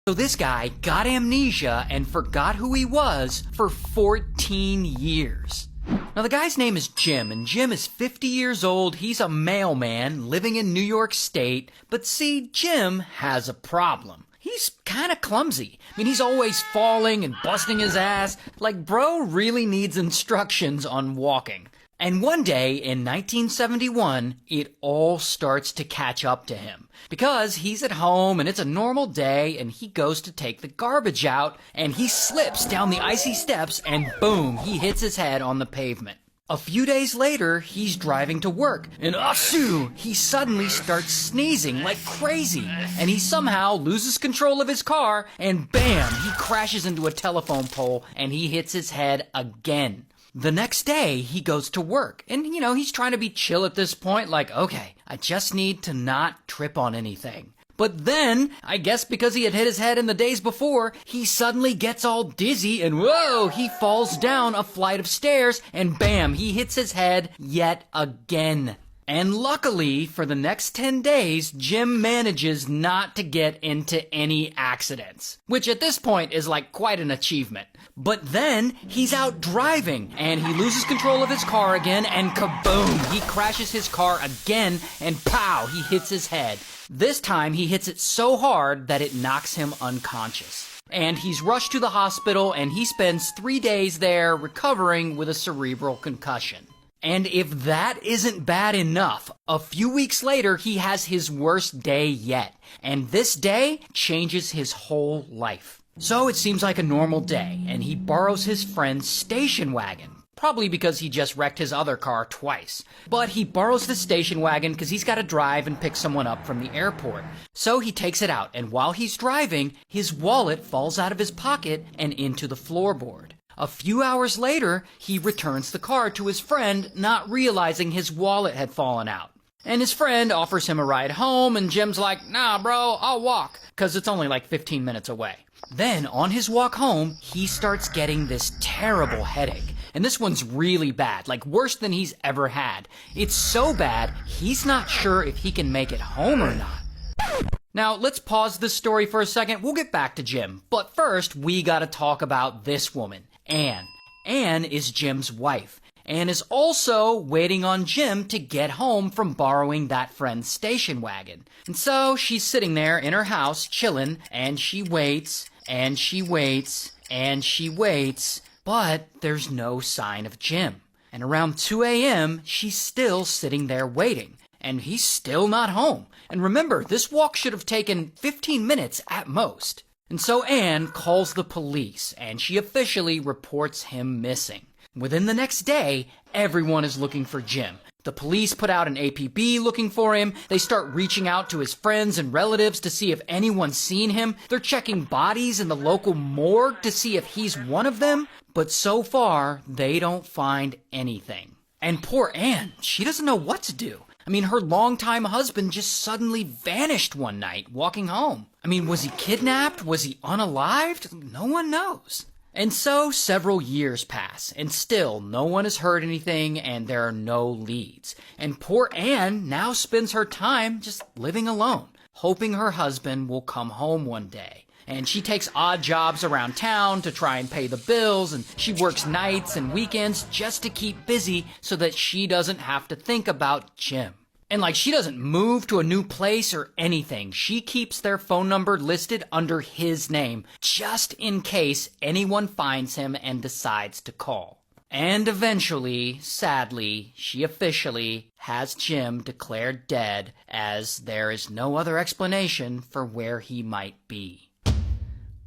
So this guy got amnesia and forgot who he was for 14 years. Now the guy's name is Jim, and Jim is 50 years old. He's a mailman living in New York State. But see, Jim has a problem. He's kind of clumsy. I mean, he's always falling and busting his ass. Like, bro really needs instructions on walking. And one day in 1971, it all starts to catch up to him. Because he's at home and it's a normal day and he goes to take the garbage out and he slips down the icy steps and boom, he hits his head on the pavement. A few days later, he's driving to work and achoo, he suddenly starts sneezing like crazy. And he somehow loses control of his car and bam, he crashes into a telephone pole and he hits his head again. The next day, he goes to work, and, he's trying to be chill at this point, like, okay, I just need to not trip on anything. But then, I guess because he had hit his head in the days before, he suddenly gets all dizzy, and whoa, he falls down a flight of stairs, and bam, he hits his head yet again. And luckily, for the next 10 days, Jim manages not to get into any accidents. Which at this point is like quite an achievement. But then, he's out driving, and he loses control of his car again, and kaboom! He crashes his car again, and pow! He hits his head. This time, he hits it so hard that it knocks him unconscious. And he's rushed to the hospital, and he spends 3 days there recovering with a cerebral concussion. And if that isn't bad enough, a few weeks later, he has his worst day yet. And this day changes his whole life. So it seems like a normal day, and he borrows his friend's station wagon. Probably because he just wrecked his other car twice. But he borrows the station wagon because he's got to drive and pick someone up from the airport. So he takes it out, and while he's driving, his wallet falls out of his pocket and into the floorboard. A few hours later, he returns the car to his friend, not realizing his wallet had fallen out. And his friend offers him a ride home, and Jim's like, nah, bro, I'll walk, because it's only like 15 minutes away. Then, on his walk home, he starts getting this terrible headache. And this one's really bad, like worse than he's ever had. It's so bad, he's not sure if he can make it home or not. Now, let's pause this story for a second. We'll get back to Jim. But first, we gotta talk about this woman, Anne. Anne is Jim's wife. Anne is also waiting on Jim to get home from borrowing that friend's station wagon. And so she's sitting there in her house, chillin', and she waits, and she waits, and she waits, but there's no sign of Jim. And around 2 a.m., she's still sitting there waiting, and he's still not home. And remember, this walk should have taken 15 minutes at most. And so Anne calls the police, and she officially reports him missing. Within the next day, everyone is looking for Jim. The police put out an APB looking for him. They start reaching out to his friends and relatives to see if anyone's seen him. They're checking bodies in the local morgue to see if he's one of them. But so far, they don't find anything. And poor Anne, she doesn't know what to do. I mean, her longtime husband just suddenly vanished one night walking home. I mean, was he kidnapped? Was he unalived? No one knows. And so several years pass, and still no one has heard anything, and there are no leads. And poor Anne now spends her time just living alone, hoping her husband will come home one day. And she takes odd jobs around town to try and pay the bills, and she works nights and weekends just to keep busy so that she doesn't have to think about Jim. And she doesn't move to a new place or anything. She keeps their phone number listed under his name, just in case anyone finds him and decides to call. And eventually, sadly, she officially has Jim declared dead, as there is no other explanation for where he might be.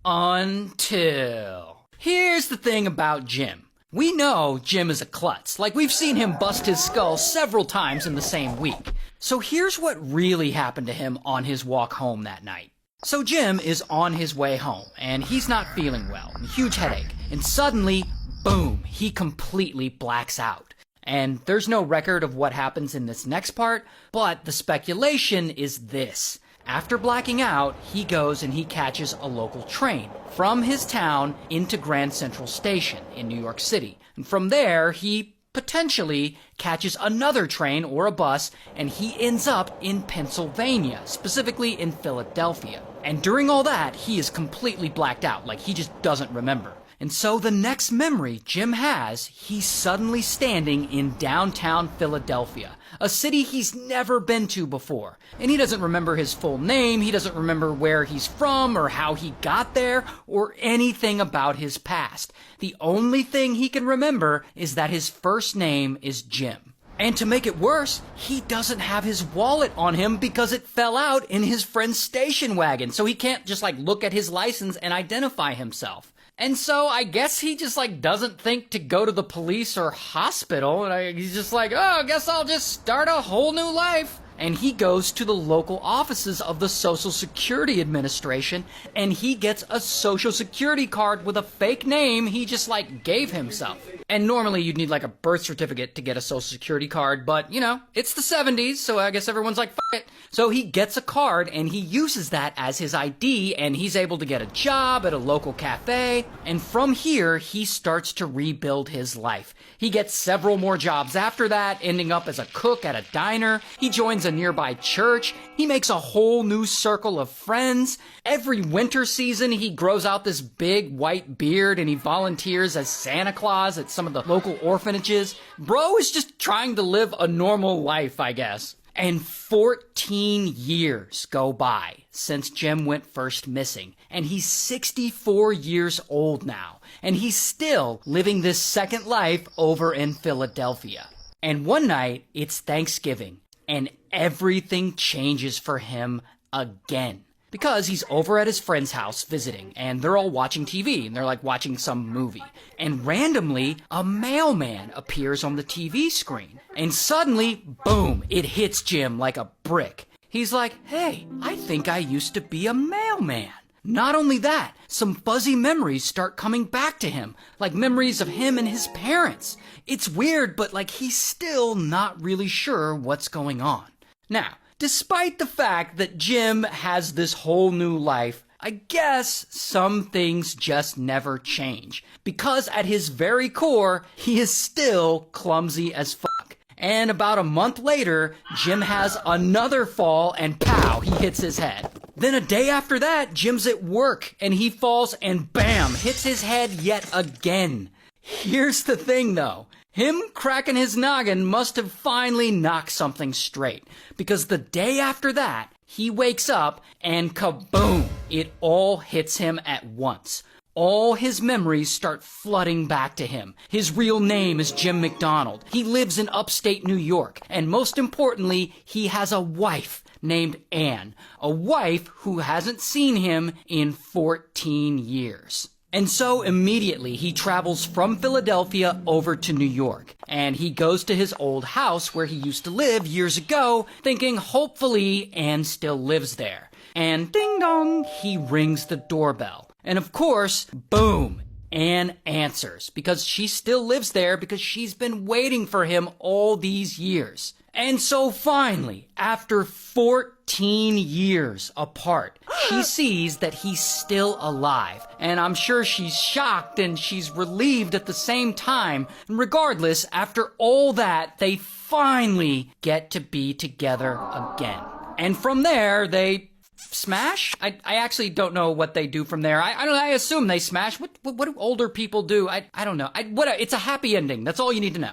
Until... Here's the thing about Jim. We know Jim is a klutz. We've seen him bust his skull several times in the same week. So here's what really happened to him on his walk home that night. So Jim is on his way home, and he's not feeling well, a huge headache. And suddenly, boom, he completely blacks out. And there's no record of what happens in this next part, but the speculation is this. After blacking out, he goes and he catches a local train from his town into Grand Central Station in New York City. And from there, he potentially catches another train or a bus, and he ends up in Pennsylvania, specifically in Philadelphia. And during all that, he is completely blacked out, like he just doesn't remember. And so the next memory Jim has, he's suddenly standing in downtown Philadelphia, a city he's never been to before. And he doesn't remember his full name, he doesn't remember where he's from or how he got there, or anything about his past. The only thing he can remember is that his first name is Jim. And to make it worse, he doesn't have his wallet on him because it fell out in his friend's station wagon, so he can't just look at his license and identify himself. And so I guess he just doesn't think to go to the police or hospital, and he's just oh, I guess I'll just start a whole new life. And he goes to the local offices of the Social Security Administration, and he gets a Social Security card with a fake name he just gave himself. And normally you'd need a birth certificate to get a Social Security card, but it's the 70s, so I guess everyone's fuck it. So he gets a card and he uses that as his ID, and he's able to get a job at a local cafe. And from here, he starts to rebuild his life. He gets several more jobs after that, ending up as a cook at a diner. He joins a nearby church. He makes a whole new circle of friends. Every winter season, he grows out this big white beard and he volunteers as Santa Claus at some of the local orphanages. Bro is just trying to live a normal life, I guess. And 14 years go by since Jim went first missing, and he's 64 years old now, and he's still living this second life over in Philadelphia. And one night, it's Thanksgiving, and everything changes for him again. Because he's over at his friend's house visiting, and they're all watching TV, and they're watching some movie. And randomly, a mailman appears on the TV screen. And suddenly, boom, it hits Jim like a brick. He's like, hey, I think I used to be a mailman. Not only that, some fuzzy memories start coming back to him, like memories of him and his parents. It's weird, but he's still not really sure what's going on. Now, despite the fact that Jim has this whole new life, I guess some things just never change. Because at his very core, he is still clumsy as fuck. And about a month later, Jim has another fall and pow, he hits his head. Then a day after that, Jim's at work and he falls and bam, hits his head yet again. Here's the thing though. Him cracking his noggin must have finally knocked something straight, because the day after that, he wakes up and kaboom, it all hits him at once. All his memories start flooding back to him. His real name is Jim McDonald. He lives in upstate New York, and most importantly, he has a wife named Anne, a wife who hasn't seen him in 14 years. And so immediately he travels from Philadelphia over to New York, and he goes to his old house where he used to live years ago, thinking hopefully Anne still lives there. And ding dong, he rings the doorbell. And of course, boom, Anne answers, because she still lives there because she's been waiting for him all these years. And so finally, after 14 years apart, she sees that he's still alive. And I'm sure she's shocked and she's relieved at the same time. Regardless, after all that, they finally get to be together again. And from there, they smash? I actually don't know what they do from there. I assume they smash. What do older people do? I don't know. It's a happy ending. That's all you need to know.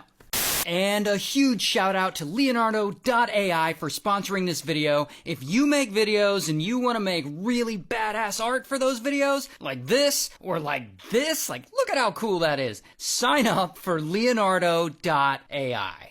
And a huge shout out to Leonardo.ai for sponsoring this video. If you make videos and you want to make really badass art for those videos, like this, or like this, look at how cool that is. Sign up for Leonardo.ai.